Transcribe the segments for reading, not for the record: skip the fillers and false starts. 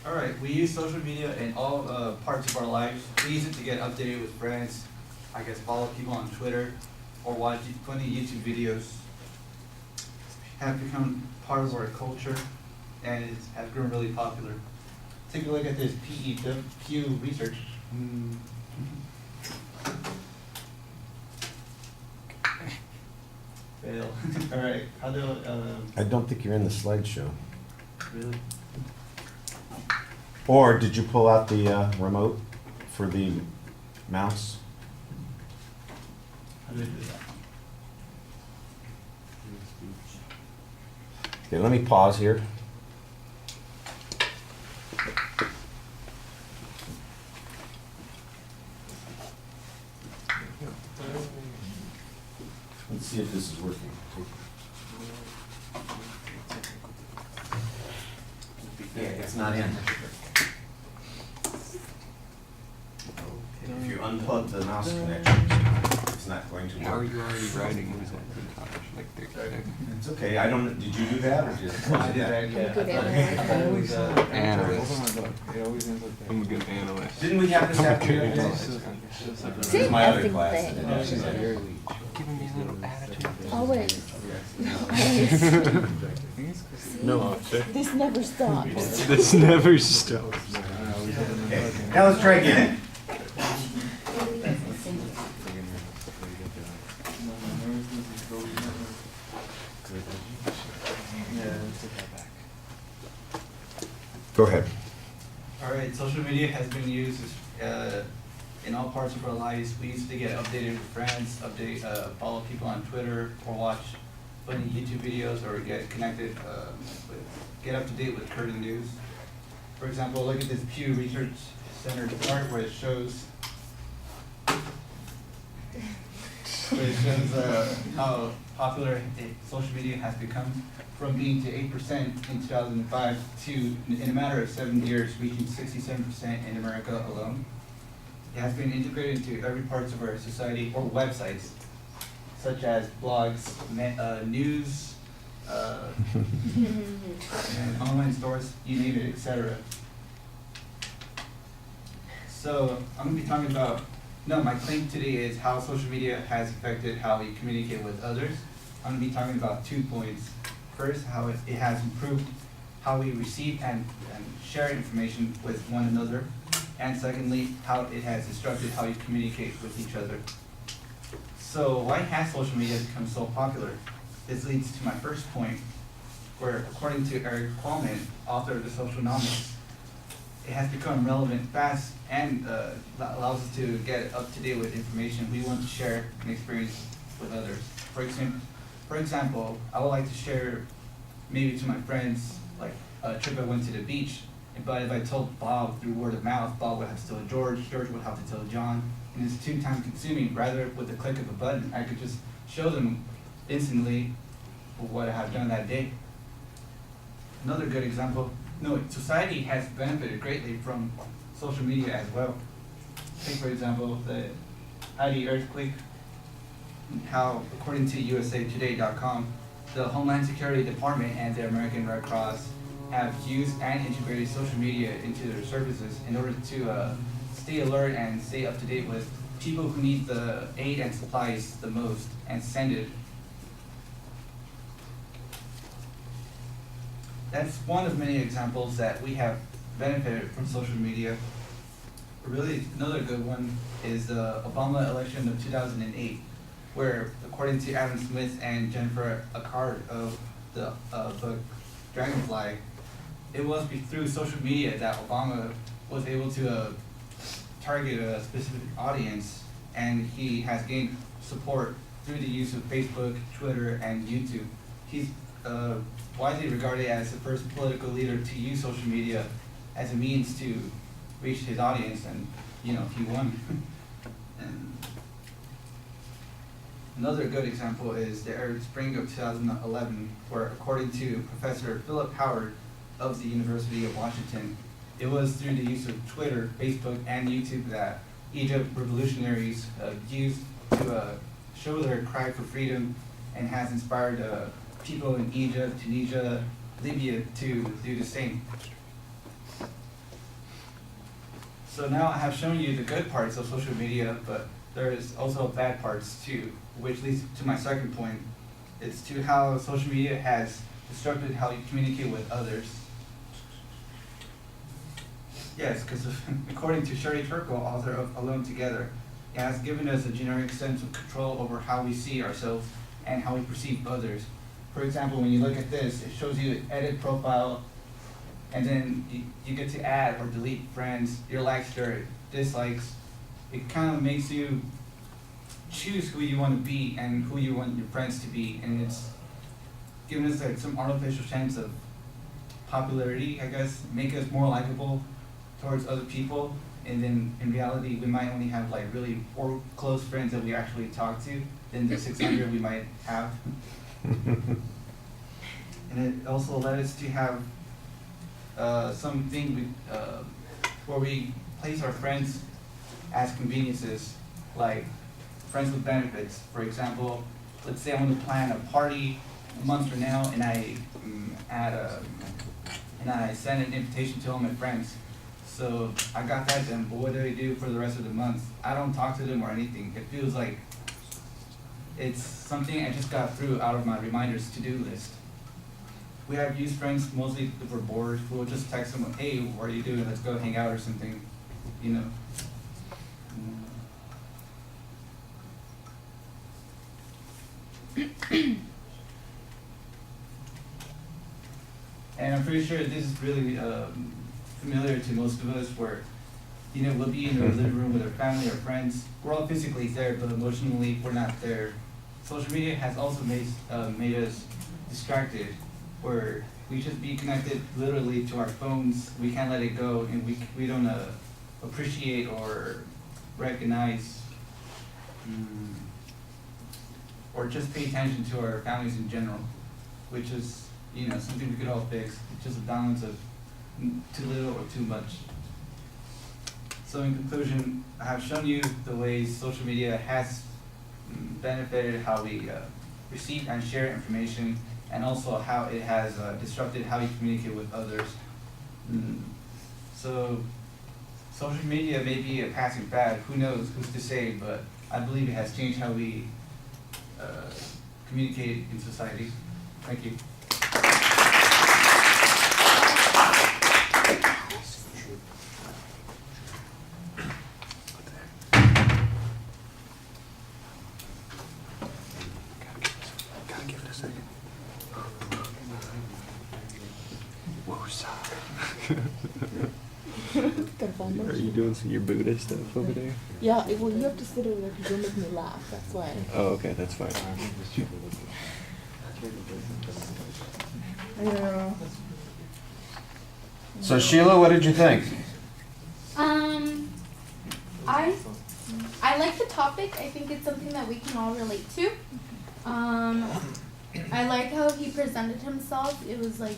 All right, we use social media in all parts of our lives. We use it to get updated with friends, I guess follow people on Twitter, or watch funny YouTube videos. Have become part of our culture, and it has grown really popular. Take a look at this Pew Research. Fail. All right, how do I don't think you're in the slideshow. really? Or did you pull out the remote for the mouse? How do I do that? Okay, let me pause here. Let's see if this is working. Yeah, it's not in. If you unplug the mouse connection, it's not going to work. How are you already writing these like It's okay, I don't, did you do that or just? I did that, yeah. Good analyst? I'm a good analyst. Didn't we have this afternoon? Same My other effing class. thing. Giving me a little attitude. Always. No, officer. This never stops. This never stops. Okay, now let's try again. Go ahead. All right, social media has been used in all parts of our lives. We used to get updated with friends, follow people on Twitter, or watch funny YouTube videos, or get connected, get up to date with current news. For example, look at this Pew Research Center chart where it shows how popular social media has become, from being to 8% in 2005 to, in a matter of 7 years, reaching 67% in America alone. It has been integrated into every part of our society, or websites, such as blogs, news, and online stores, you name it, etc. So I'm going to be talking about, my claim today is how social media has affected how we communicate with others. I'm going to be talking about 2 points. First, how it has improved how we receive and share information with one another. And secondly, how it has instructed how you communicate with each other. So why has social media become so popular? This leads to my first point, where according to Eric Qualman, author of The Socialnomics, it has become relevant fast and allows us to get up to date with information we want to share and experience with others. For example, I would like to share maybe to my friends like a trip I went to the beach, but if I told Bob through word of mouth, Bob would have to tell George, George would have to tell John, and it's too time consuming. Rather, with the click of a button, I could just show them instantly what I have done that day. Another good example, society has benefited greatly from social media as well. Take for example the Haiti earthquake, how according to USAtoday.com, the Homeland Security Department and the American Red Cross have used and integrated social media into their services in order to stay alert and stay up to date with people who need the aid and supplies the most and send it. That's one of many examples that we have benefited from social media. Really, another good one is the Obama election of 2008, where according to Adam Smith and Jennifer Akkad of the book Dragonfly, it was through social media that Obama was able to target a specific audience, and he has gained support through the use of Facebook, Twitter, and YouTube. He's widely regarded as the first political leader to use social media as a means to reach his audience, and he won. And another good example is the Arab Spring of 2011, where according to Professor Philip Howard of the University of Washington, it was through the use of Twitter, Facebook, and YouTube that Egypt revolutionaries used to show their cry for freedom, and has inspired people in Egypt, Tunisia, Libya to do the same. So now I have shown you the good parts of social media, but there is also bad parts too, which leads to my second point. It's to how social media has disrupted how you communicate with others. Yes, because according to Sherry Turkle, author of Alone Together, it has given us a generic sense of control over how we see ourselves and how we perceive others. For example, when you look at this, it shows you edit profile, and then you get to add or delete friends, your likes, your dislikes. It kind of makes you choose who you want to be and who you want your friends to be, and it's giving us like some artificial sense of popularity, I guess, make us more likable towards other people, and then in reality we might only have like really 4 close friends that we actually talk to than the 600 we might have. And it also led us to have something where we place our friends as conveniences, like friends with benefits. For example, let's say I want to plan a party a month from now, and I send an invitation to all my friends. So I got that done, but what do I do for the rest of the month? I don't talk to them or anything. It feels like it's something I just got through out of my reminders to-do list. We have used friends mostly if we're bored. We'll just text someone, hey, what are you doing? Let's go hang out or something, you know. And I'm pretty sure this is really familiar to most of us, where, you know, we'll be in our living room with our family or friends. We're all physically there, but emotionally we're not there. Social media has also made us distracted, where we just be connected literally to our phones. We can't let it go, and we don't appreciate or recognize or just pay attention to our families in general, which is, you know, something we could all fix. It's just a balance of too little or too much. So in conclusion, I have shown you the ways social media has benefited how we receive and share information, and also how it has disrupted how we communicate with others. So social media may be a passing fad, who knows, who's to say, but I believe it has changed how we communicate in society. Thank you. Gotta give it a second. Gotta find Are those. you doing some of your Buddha stuff over there? Yeah, well, you have to sit over there because you'll make me laugh. That's why. Oh, okay, that's fine. Yeah. So Sheila, what did you think? I like the topic. I think it's something that we can all relate to. I like how he presented himself. It was like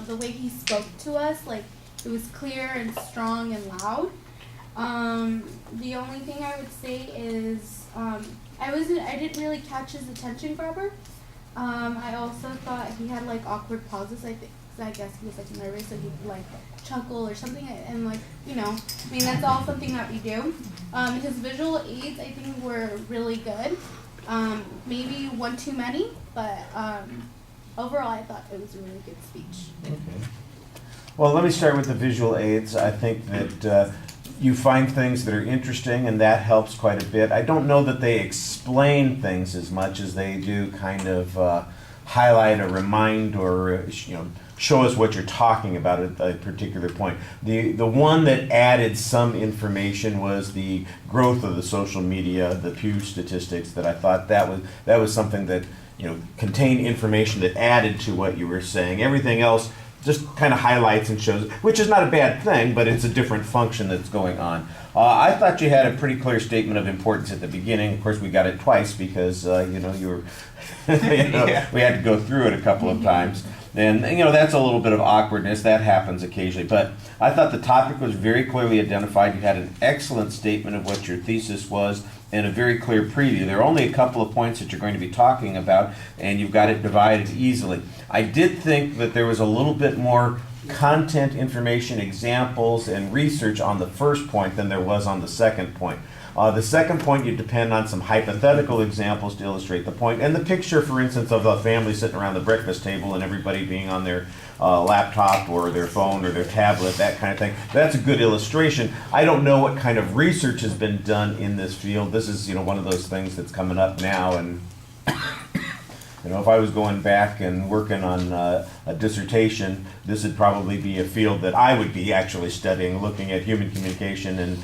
the way he spoke to us, like it was clear and strong and loud. The only thing I would say is I didn't really catch his attention grabber. I also thought he had like awkward pauses. I guess he was like nervous, so he'd like chuckle or something, and like, you know, I mean, that's all something that we do. His visual aids, I think, were really good. Maybe one too many, but overall I thought it was a really good speech. Okay. Well, let me start with the visual aids. I think that you find things that are interesting, and that helps quite a bit. I don't know that they explain things as much as they do kind of highlight or remind or show us what you're talking about at a particular point. The one that added some information was the growth of the social media, the Pew statistics. That I thought that was something that contained information that added to what you were saying. Everything else just kind of highlights and shows, which is not a bad thing, but it's a different function that's going on. I thought you had a pretty clear statement of importance at the beginning. Of course, we got it twice because you were we had to go through it a couple of times. And that's a little bit of awkwardness. That happens occasionally. But I thought the topic was very clearly identified. You had an excellent statement of what your thesis was and a very clear preview. There are only a couple of points that you're going to be talking about, and you've got it divided easily. I did think that there was a little bit more content, information, examples, and research on the first point than there was on the second point. The second point, you depend on some hypothetical examples to illustrate the point. And the picture, for instance, of a family sitting around the breakfast table and everybody being on their laptop or their phone or their tablet, that kind of thing, that's a good illustration. I don't know what kind of research has been done in this field. This is, one of those things that's coming up now, and if I was going back and working on a dissertation, this would probably be a field that I would be actually studying, looking at human communication and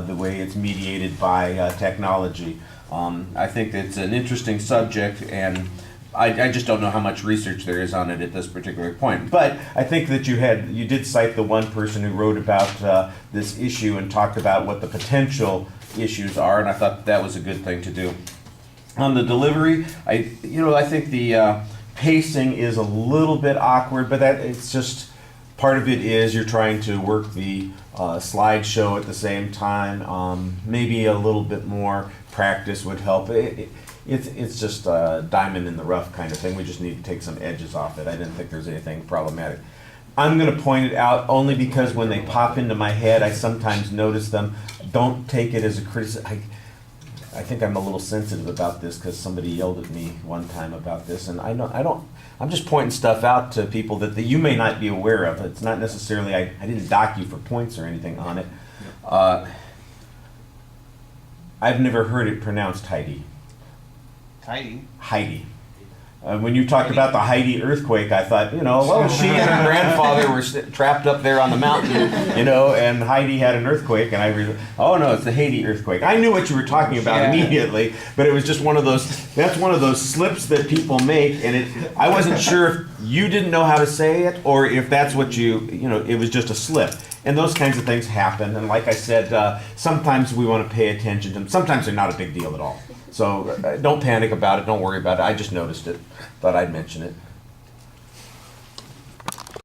the way it's mediated by technology. I think it's an interesting subject, and I just don't know how much research there is on it at this particular point. But I think that you did cite the one person who wrote about this issue and talked about what the potential issues are, and I thought that was a good thing to do. On the delivery, I think the pacing is a little bit awkward, but it's just part of it is you're trying to work the slideshow at the same time. Maybe a little bit more practice would help. It's just a diamond in the rough kind of thing. We just need to take some edges off it. I didn't think there's anything problematic. I'm going to point it out only because when they pop into my head, I sometimes notice them. Don't take it as a criticism. I think I'm a little sensitive about this because somebody yelled at me one time about this, and I'm just pointing stuff out to people that you may not be aware of. It's not necessarily, I didn't dock you for points or anything on it. I've never heard it pronounced Heidi. Heidi. When you talked about the Haiti earthquake, I thought, she and her grandfather were trapped up there on the mountain, and Haiti had an earthquake, and oh no, it's the Haiti earthquake. I knew what you were talking about immediately, but it was just that's one of those slips that people make, and I wasn't sure if you didn't know how to say it, or if that's what it was just a slip. And those kinds of things happen, and like I said, sometimes we want to pay attention to them. Sometimes they're not a big deal at all. So don't panic about it, don't worry about it. I just noticed it, thought I'd mention it.